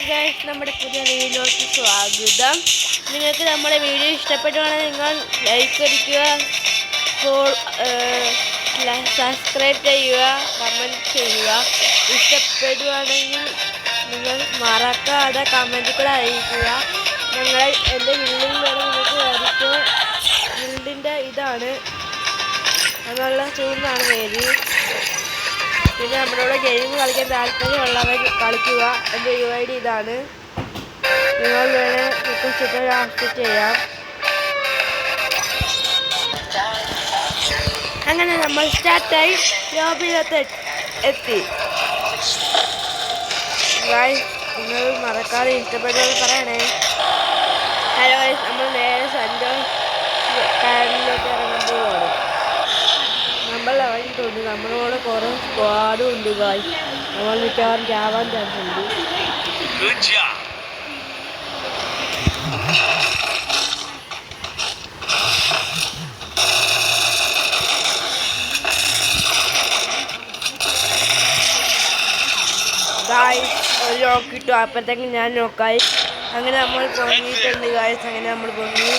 Guys, നമ്മുടെ പുതിയ വീഡിയോയിലേക്ക് സ്വാഗതം. നിങ്ങൾക്ക് നമ്മുടെ വീഡിയോ ഇഷ്ടപ്പെട്ടുവാണെങ്കിൽ നിങ്ങൾ ലൈക്ക് അടിക്കുക, സബ്സ്ക്രൈബ് ചെയ്യുക, കമൻറ്റ് ചെയ്യുക. ഇഷ്ടപ്പെടുവാണെങ്കിൽ നിങ്ങൾ മറക്കാതെ കമൻറ്റ് കൂടെ അറിയിക്കുക. ഞങ്ങൾ എൻ്റെ ബിൽഡിംഗ് വേണം നിങ്ങൾക്ക് വരയ്ക്കുക. ബിൽഡിൻ്റെ ഇതാണ് എന്നുള്ള ചൂടാണ് പേര്. പിന്നെ നമ്മളോട് ഗെയിം കളിക്കാൻ താല്പര്യമുള്ളവർ കളിക്കുക. എൻ്റെ UID ഇതാണ്. നിങ്ങൾ വേണേൽ റിക്വസ്റ്റ് ആക്സെപ്റ്റ് ചെയ്യാം. അങ്ങനെ നമ്മൾ സ്റ്റാർട്ടായി ലോബിയിലെത്തി എത്തി. ഗൈസ്, നിങ്ങൾ മറക്കാതെ ഇഷ്ടപ്പെട്ടത് പറയണേ. ഹലോ ഗൈസ്, നമ്മൾ നേരെ സന്തോഷ് കായലിലേക്ക് ഇറങ്ങുമ്പോഴാണ് നമ്മൾ ഇറങ്ങിയിട്ടുണ്ട്. നമ്മളോട് കുറേ സ്ക്വാഡും ഉണ്ട് ഗൈസ്. നമ്മൾ മിക്കവാറും ചാവാൻ ചാൻസ് ഉണ്ട്. ഗൈസ്, ഒരു നോക്കിട്ടു അപ്പോഴത്തേക്കും ഞാൻ നോക്കായി. അങ്ങനെ നമ്മൾ പൊങ്ങിയിട്ടുണ്ട് ഗൈസ്. അങ്ങനെ നമ്മൾ പൊങ്ങി